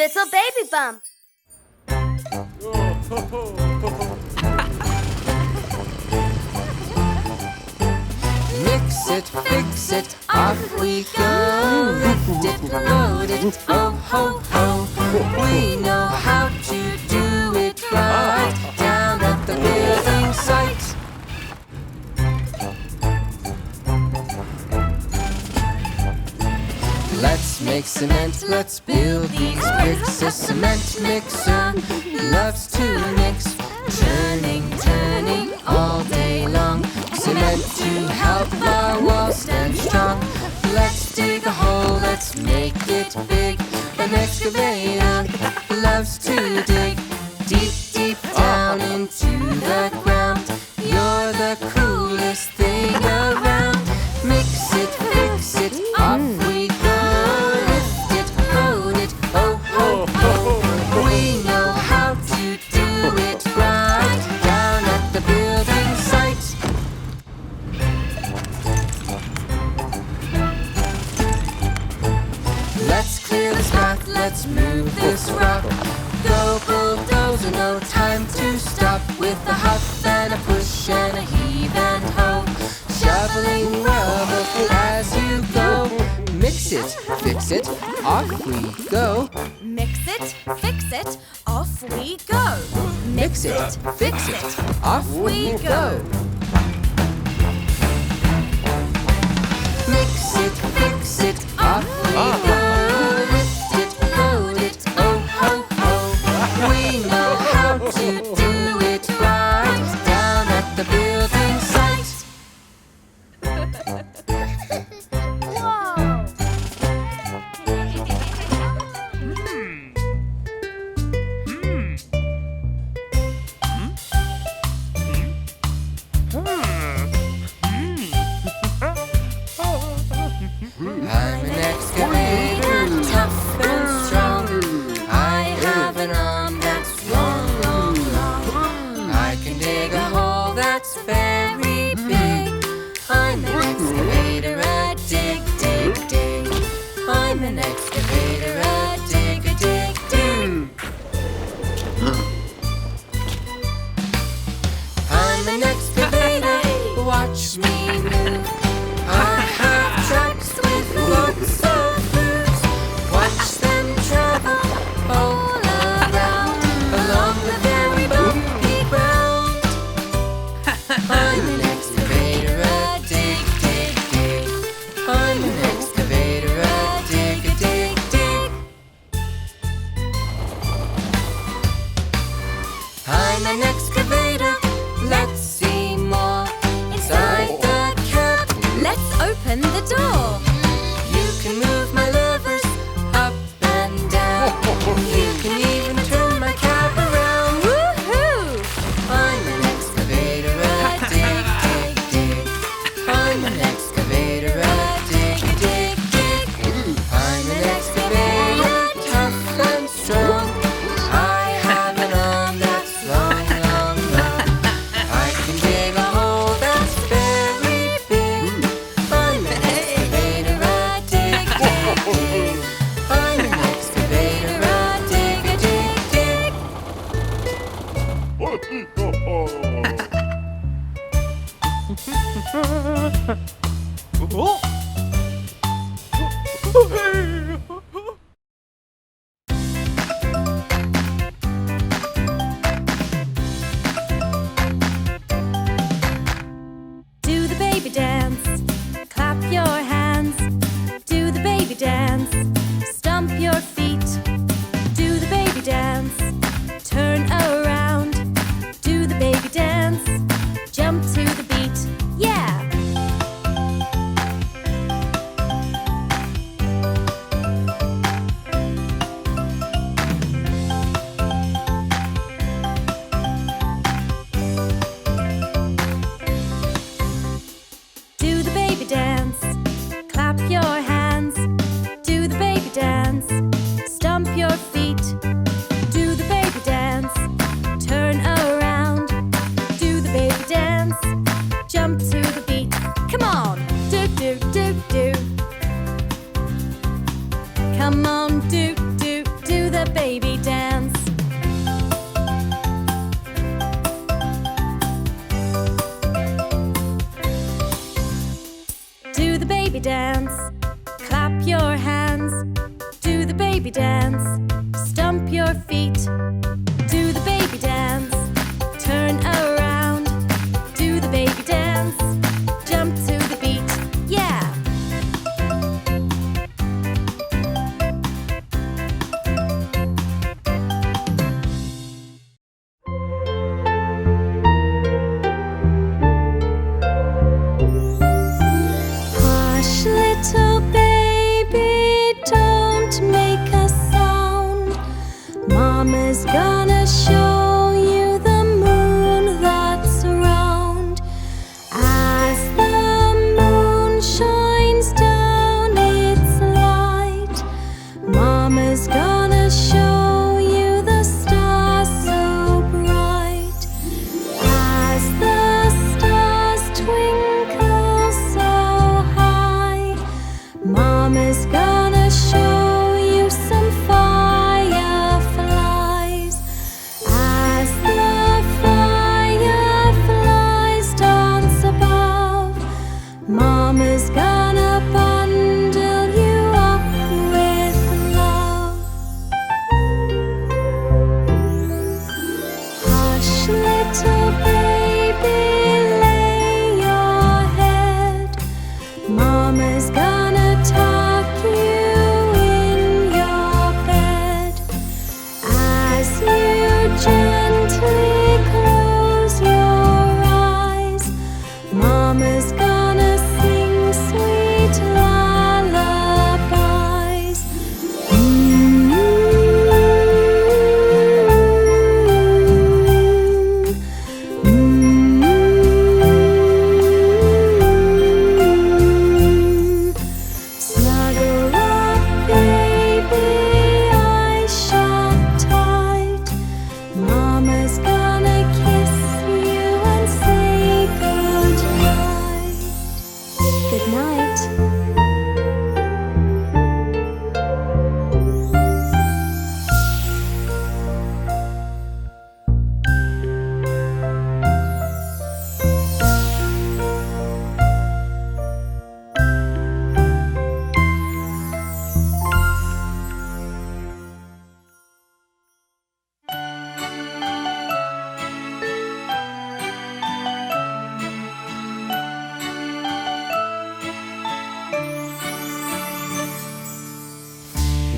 little baby bump. Mix it, fix it, off we go. Lift it, load it, oh ho ho. We know how to do it right down at the building site. Let's make cement, let's build these bricks. A cement mixer loves to mix. Churning, turning all day long. Cement to help our walls stand strong. Let's dig a hole, let's make it big. An excavator loves to dig deep, deep down into the ground. You're the coolest thing around. Mix it, fix it, off we go. Lift it, load it, ho, ho, ho. We know how to do it right down at the building site. Let's clear this path, let's move this rock. Go bulldozer, no time to stop. With a huff and a push and a heave and ho. Shoveling rubble as you go. Mix it, fix it, off we go. Mix it, fix it, off we go. Mix it, fix it, off we go. Mix it, fix it, off we go. Lift it, load it, oh ho ho. We know how to do it right down at the building site. I'm an excavator, tough and strong. I have an arm that's long, long, long. I can dig a hole that's very big. I'm an excavator, a dig, dig, dig. I'm an excavator, a dig, dig, dig. I'm an excavator, watch me move. I have trucks with lots of fruits. Watch them travel all around along the very bumpy ground. I'm an excavator, a dig, dig, dig. I'm an excavator, a dig, dig, dig. I'm an excavator, let's see more. Inside the cab, Let's open the door. you can move my levers up and down. You can even turn my cab around. Woohoo! I'm an excavator, a dig, dig, dig. I'm an excavator, a dig, dig, dig. I'm an excavator, tough and strong. I have an arm that's long, long, long. I can dig a hole that's very big. I'm an excavator, a dig, dig, dig. I'm an excavator, a dig, dig, dig. Do the baby dance. Clap your hands. Do the baby dance. Stomp your feet. Do the baby dance. Turn around. Do the baby dance. Jump to the beat. Yeah! Do the baby dance. Clap your hands. Do the baby dance. Stomp your feet. Do the baby dance. Turn around. Do the baby dance. Jump to the beat. Come on. Do, do, do, do. Come on. Do, do, do the baby dance. Do the baby dance. Clap your hands. Do the baby dance. Stomp your feet. Do the baby dance. Turn around. Do the baby dance. Jump to the beat. Yeah! Hush, little baby, don't make a sound. Mama's gonna show you the moon that's around. As the moon shines down its light, Mama's gonna show you the stars so bright. As the stars twinkle so high, Mama's gonna show you some fireflies. As the fireflies dance above, Mama's gonna bundle you up with love. Hush, little baby, lay your head. Mama's gonna tuck you in your bed. As you gently close your eyes, Mama's gonna sing sweet lullabies. Snuggle up, baby, eyes shut tight. Mama's gonna kiss you and say goodnight. Good night.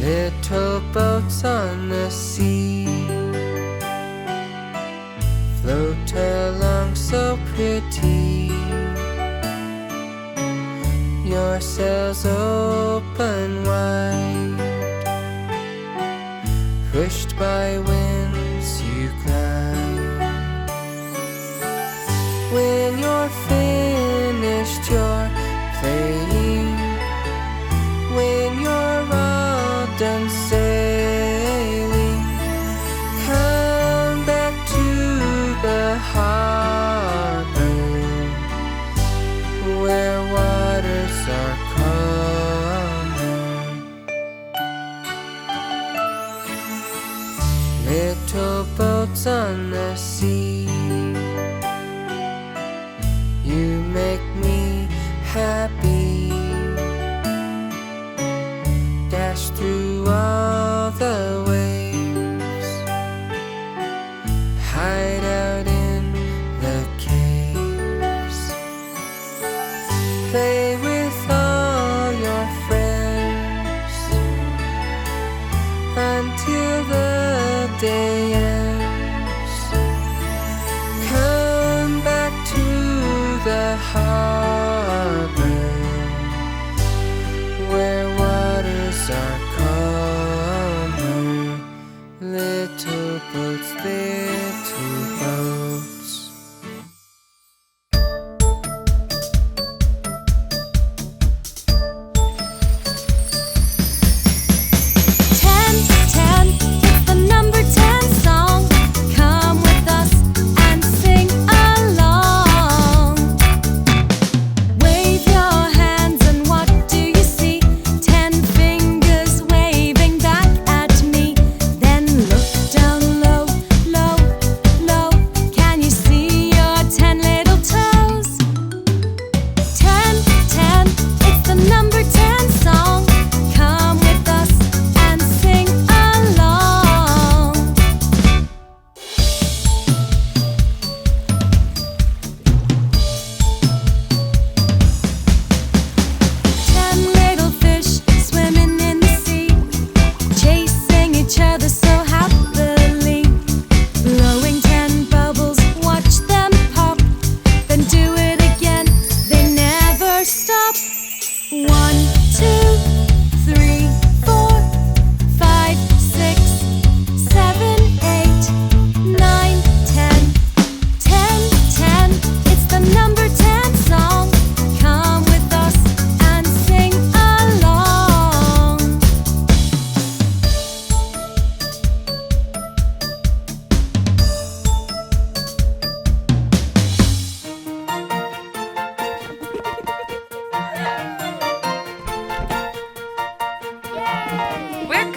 Little boats on the sea float along so pretty. Your sails open wide, pushed by winds you glide. When you're finished your playing, when you're all done sailing, come back to the harbor where waters are calmer. Little boats on the sea, you make me happy. Dash through all the waves, hide out in the caves, play with all your friends until the day ends. Come back to the harbor where waters are calmer. Little boats, little boats. 10, 10, it's the number 10 song.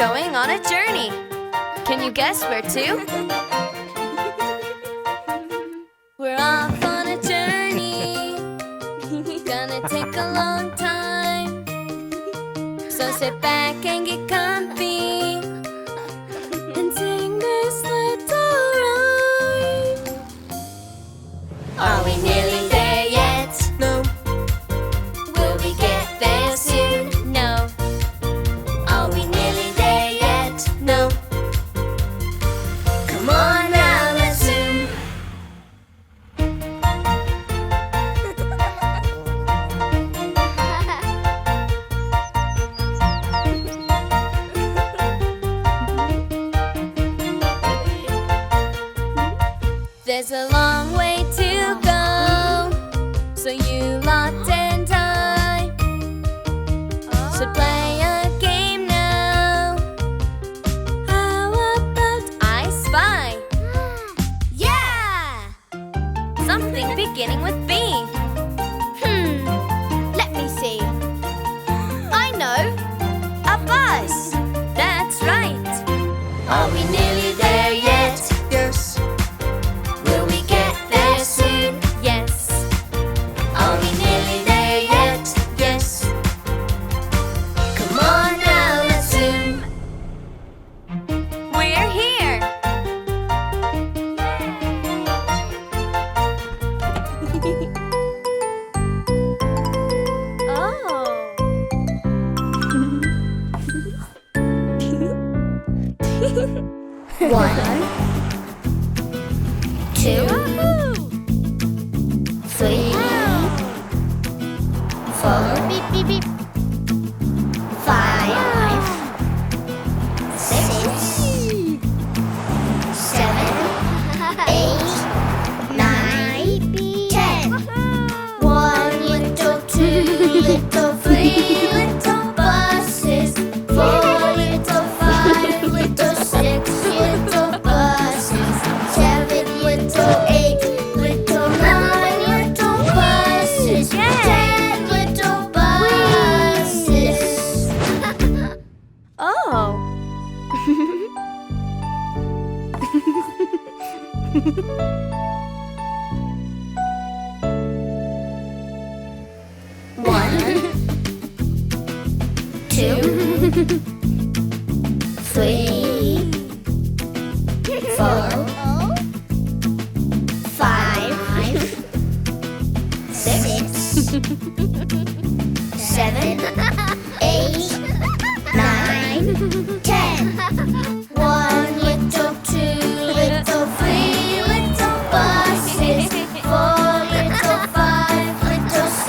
going on a journey. Can you guess where to? We're off on a journey. Gonna take a long time. So sit back and get comfy and sing this little rhyme. Are we nearly there yet? No. Will we get there soon? No. Are we nearly there yet? No. Come on now, let's zoom. There's a long way to go, so you lot and I should play a game now. How about I spy? Yeah! Something beginning with B. Let me see. I know. A bus. That's right. Are we nearly there yet? Yes. Will we get there soon? Yes. Are we nearly there yet? Yes. Come on now, let's zoom. We're here. One, two, three, four, beep, beep, beep. 5, 6, 7, 8, 9, 10. 1 little, 2 little, 3 little buses. 4 little, 5 little, 6 little buses. 7 little, 8 little, 9 little buses. 10 little buses. Oh. One, 2, 3, 4, 5, 6, 7, 8, 9, 10. 1 little, 2 little, 3 little buses. 4 little, 5 little, 6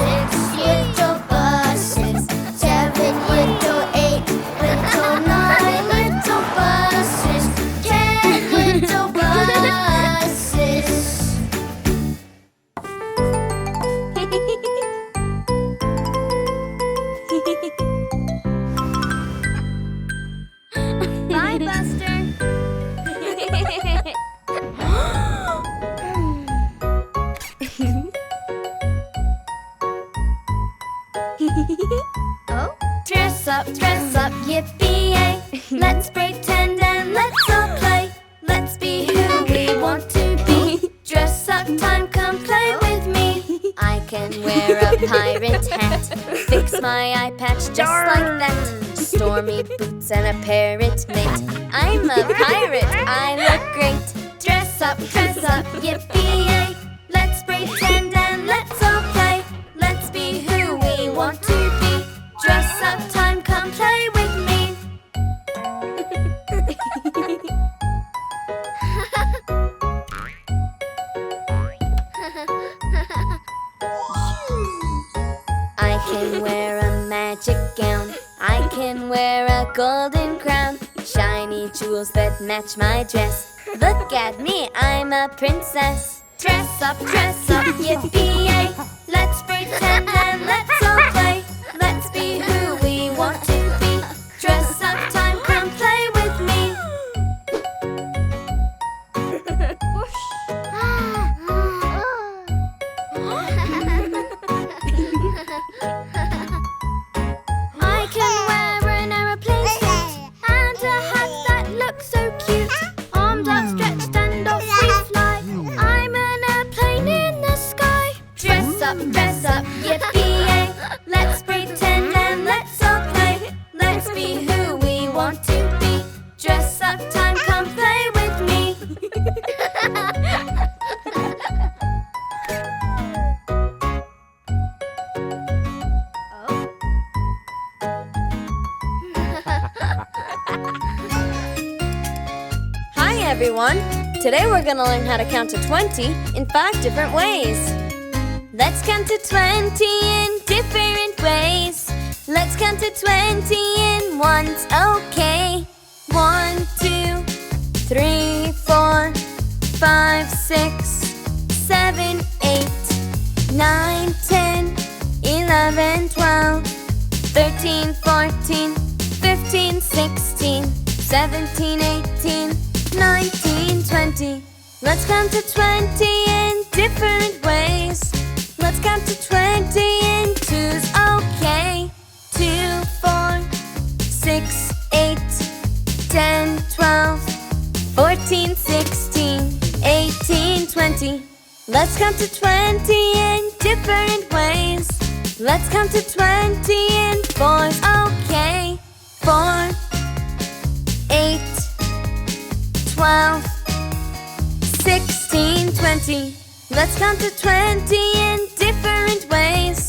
little buses. 7 little, 8 little, 9 little buses. 10 little buses. Bye, Buster. Oh? Dress up, yippee-yay. Let's pretend and let's all play. Let's be who we want to be. Dress up time, come play with me. I can wear a pirate hat, fix my eye patch just like that. Stormy boots and a parrot mitt. I'm a pirate, I look great. Dress up, yippee-yay. Let's pretend and let's all play. Let's be who we want to be. Dress up time, come play with me. I can wear a magic gown. I can wear a golden crown. Shiny jewels that match my dress. Look at me, I'm a princess. Dress up, yippee-yay. Let's pretend and let's all play. Let's be who we want to be. Dress up time, come play with me. I can wear an aeroplane suit and a want to be. Dress up time, come play with me. Hi everyone! Today we're gonna learn how to count to 20 in 5 different ways. Let's count to 20 in different ways. Let's count to 20 in ones, okay. 1, 2, 3, 4, 5, 6, 7, 8, 9, 10, 11, 12, 13, 14, 15, 16, 17, 18, 19, 20. Let's count to 20 in different ways. Let's count to 20 in twos, okay. 2, 4, 6, 8, 10, 12, 14, 16, 18, 20. Let's count to 20 in different ways. Let's count to 20 in fours, okay. 4, 8, 12, 16, 20. Let's count to 20 in different ways.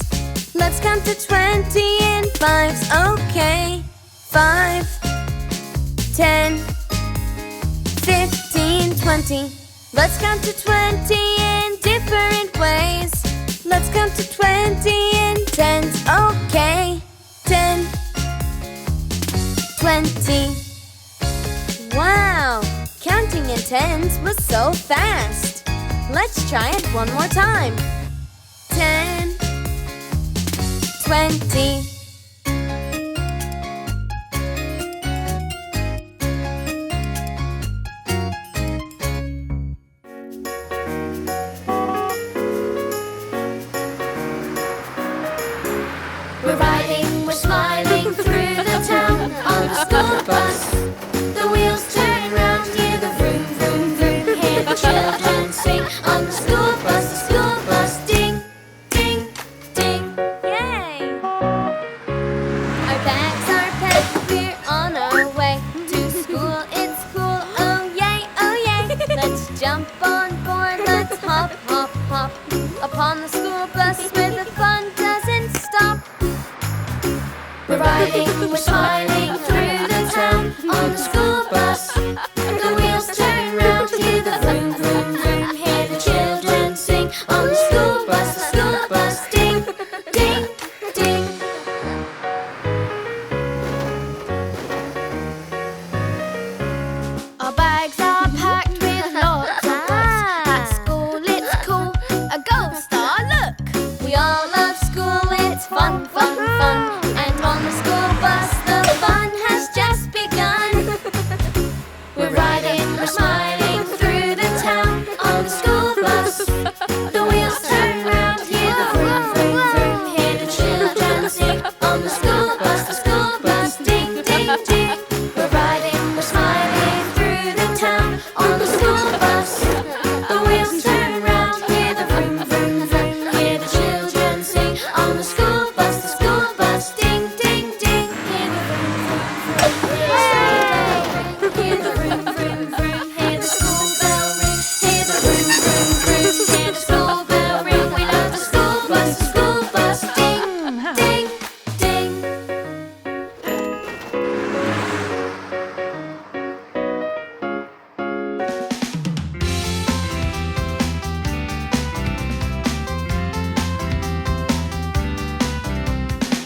Let's count to 20 in fives, okay. 5, 10, 15, 20. Let's count to 20 in different ways. Let's count to 20 in tens, okay. 10, 20. Wow! Counting in tens was so fast. Let's try it one more time. 10, 20. We're riding, we're smiling through the town on the school bus. The wheels turn round, hear the vroom, vroom, vroom. Hear the children sing on the school bus, ding, ding, ding. Yay! Our bags are packed, we're on our way to school. It's cool, oh yay, oh yay. Let's jump on board, let's hop, hop, hop upon the school bus where the fun doesn't stop. We're riding, we're smiling through the town on the school bus. The wheels turn round, hear the vroom, vroom, vroom. Hear the children sing on the school bus, ding, ding, ding. Our bags are packed with lots of books. At school it's cool, a gold star, look. We all love school, it's fun, fun, fun. And on the school bus the fun has just begun. We're riding, we're smiling through the town on the school bus. The wheels turn round, hear the vroom, vroom, vroom. Hear the children sing on the school bus, ding, ding, ding. We're riding, we're smiling through the town on the school bus. The wheels turn round, hear the vroom, vroom, vroom. Hear the children sing on the school bus, ding, ding, ding. Hear the vroom, vroom, vroom. Hear the vroom, vroom, vroom. Hear the school bell ring. Hear the vroom, vroom, vroom. Hear the school bell ring. We love the school bus, ding, ding, ding.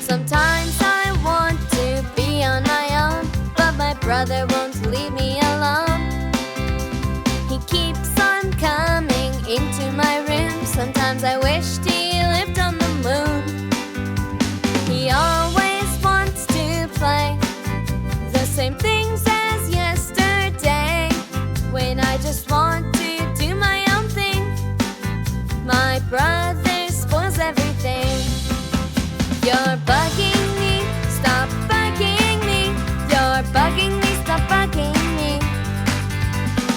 Sometimes I want to be on my own, but my brother won't leave me alone. He keeps on coming into my room. Sometimes I wished he lived on the moon. He always wants to play the same things as yesterday, when I just want to do my own thing. My brother spoils everything. You're bugging me, stop bugging me. You're bugging me, stop bugging me.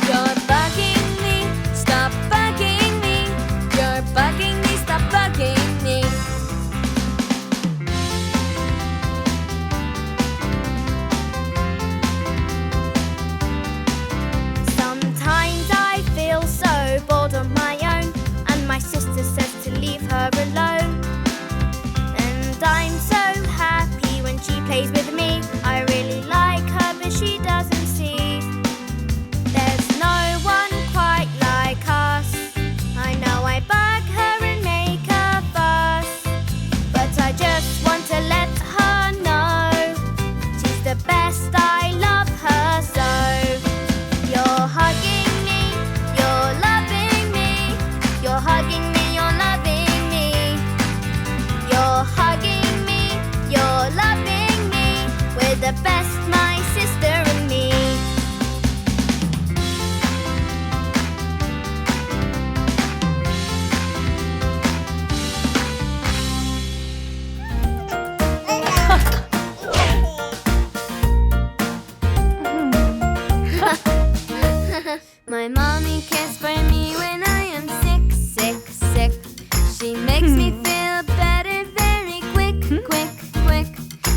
You're bugging me, stop bugging me. You're bugging me, stop her alone. And I'm so happy when she plays with me. I really like her, but she doesn't see. There's no one quite like us. I know I bug her and make her fuss, but I just want to let her know she's the best, I love her so. You're hugging me, you're loving me. You're hugging me, you're loving me. You're hugging me, you're loving me. We're the best, my sister and me. My mommy cares for me when I am sick, sick, sick. She makes me feel better very quick, quick, quick.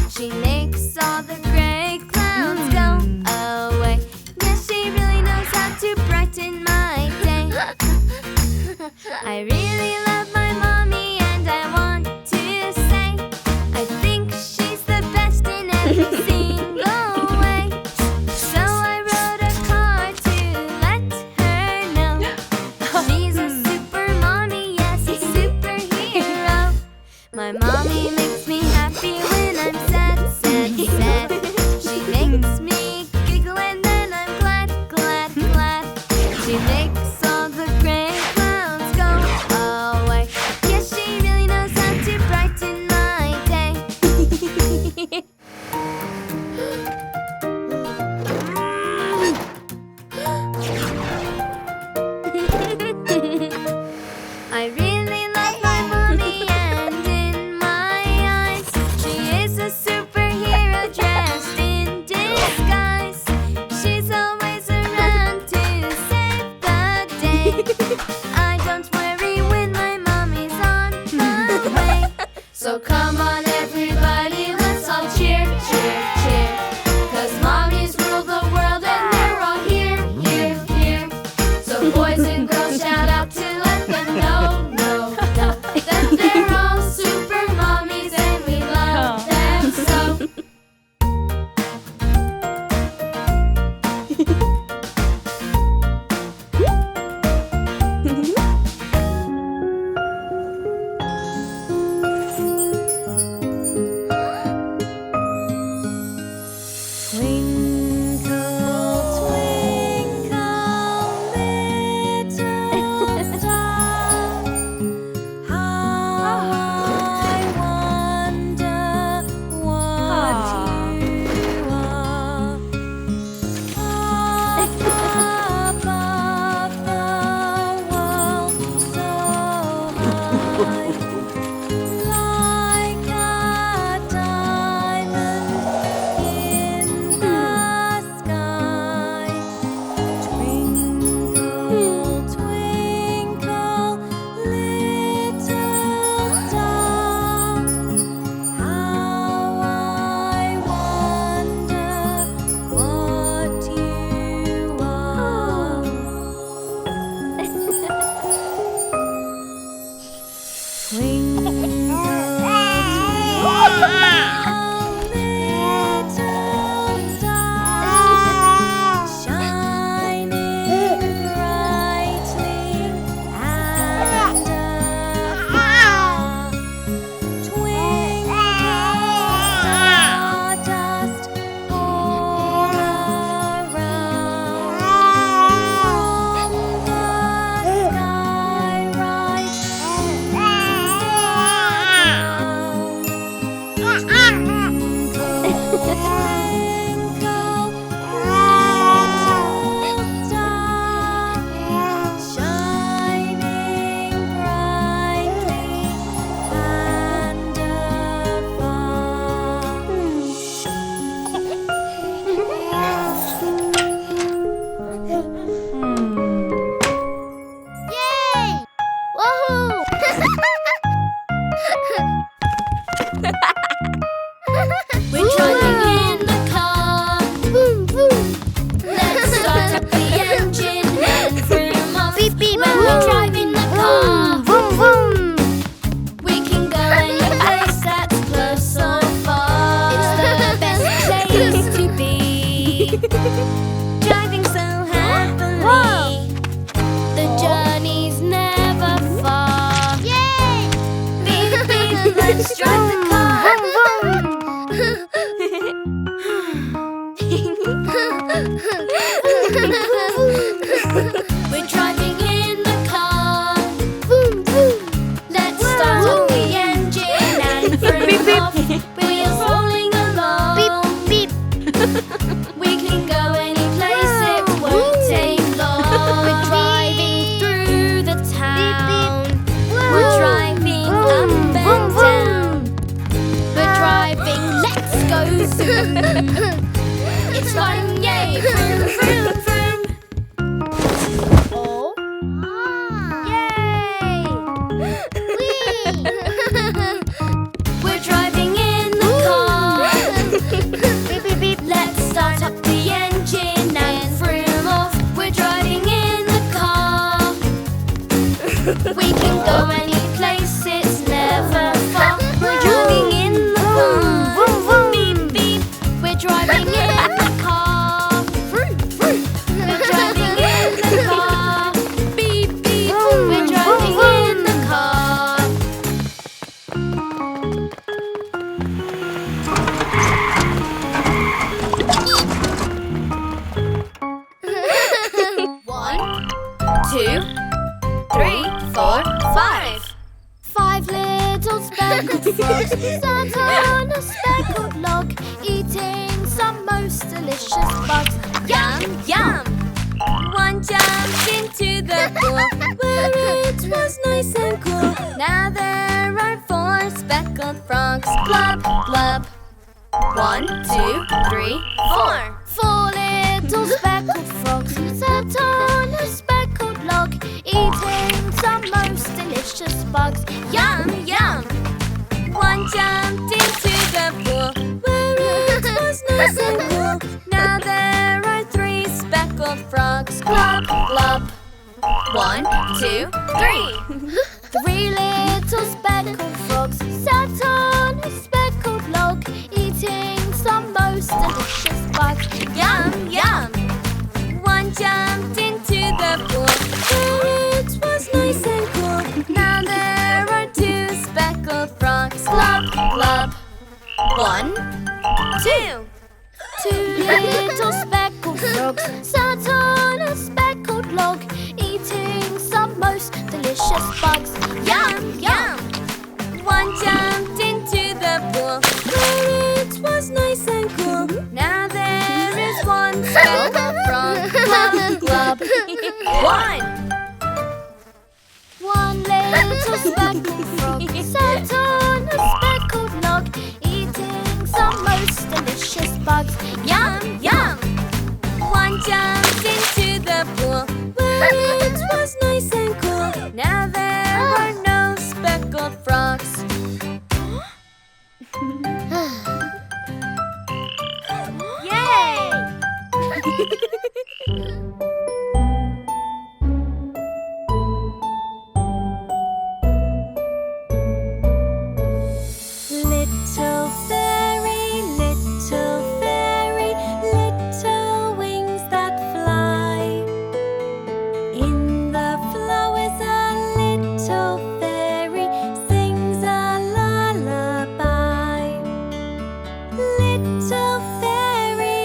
She makes all the gray clouds go away. Yes, she really knows how to brighten my day. I really love my mommy and I want to say I think she's the best in every single way. So I wrote a card to let her know she's a super mommy, yes, a superhero. My mommy makes me happy when I'm sad, sad, sad. She makes me giggle and then I'm glad, glad, glad. She makes all the gray clouds go away. Yes, she really knows how to brighten my day. I really love my mommy, and in my eyes, she is a superhero dressed in disguise. She's always around to save the day. I don't worry when my mommy's on the way. So come on everybody, let's all cheer, cheer, cheer. 'Cause mommies rule the world and they're all here, here, here. So boys and girls shout out to let them know, know, know that they're all super mommies and we love them so. Twinkle, twinkle, little star, how I wonder what you are. Up above the world so high, like a diamond in the driving so happily. The journey's never far. Yay! Beep, beep, let's drive the car. We're driving in the car. Let's start up the engine and vroom off. We're rolling along. We can go any place, it won't take long. We're driving through the town. We're driving up and down. We're driving, let's go zoom. It's fun, yay, vroom, vroom, vroom. Oh. Yay! We're driving in the car. Let's start up the engine and vroom off. We're driving in the car. We can go any place, it's never far. We're driving in the car. Beep, beep. We're driving in the car. We're driving in the car. Beep, beep. We're driving in the car. One, 2, 3, 4, 5. 5 little speckled frogs sat on a speckled log, eating some most delicious bugs. Yum, yum! One jumped into the pool where it was nice and cool. Now there are 4 speckled frogs. Glub, glub. 1, 2, 3, 4. 4 little speckled frogs sat on a speckled log, eating some most delicious bugs. Yum, yum! One jumped into the pool where it was nice and cool. Now there are 3 speckled frogs. Glub, glub. 1, 2, 3. 3 little speckled frogs sat on a speckled log, eating some most delicious bugs. Yum, yum! One jumped into the pool where it was nice and cool. Now there are 2 speckled frogs. Glub, glub. 1, 2. 2 little speckled frogs sat on a speckled log, eating some most delicious bugs. Yum, yum! One jumped into the pool where it was nice and cool. Now there is 1 speckled frog. Glub, glub. 1. 1 little speckled frog sat on a speckled log, eating some most delicious bugs. Yum, yum! One jumped into the pool where it was nice and cool. Now there are no speckled frogs. Yay! Little fairy, little fairy, little wings that fly. In the flowers a little fairy sings a lullaby. Little fairy,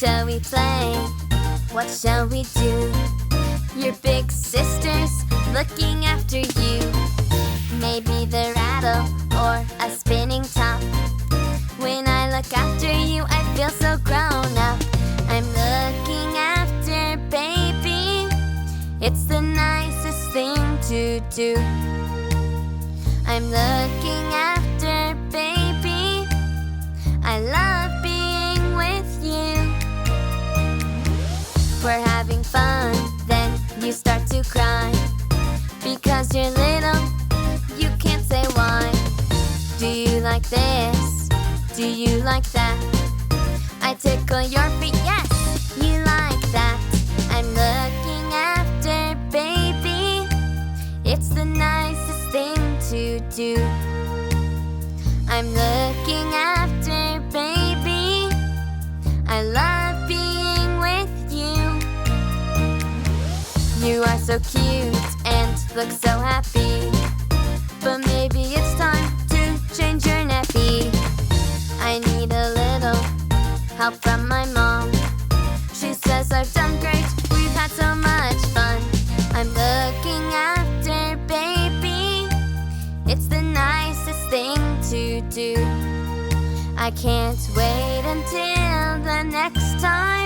shall we play? What shall we do? Your big sister's looking after you. Maybe the rattle or a spinning top. When I look after you, I feel so grown up. I'm looking after baby. It's the nicest thing to do. I'm looking after baby. I love being with you. We're having fun, then you start to cry. Because you're little, you can't say why. Do you like this? Do you like that? I tickle your feet, yes, you like that. I'm looking after baby. It's the nicest thing to do. I'm looking after baby. I love being with you. You are so cute and look so happy. But maybe it's time to change your nappy. I need a little help from my mom. She says I've done great, we've had so much fun. I'm looking after baby. It's the nicest thing to do. I can't wait until the next time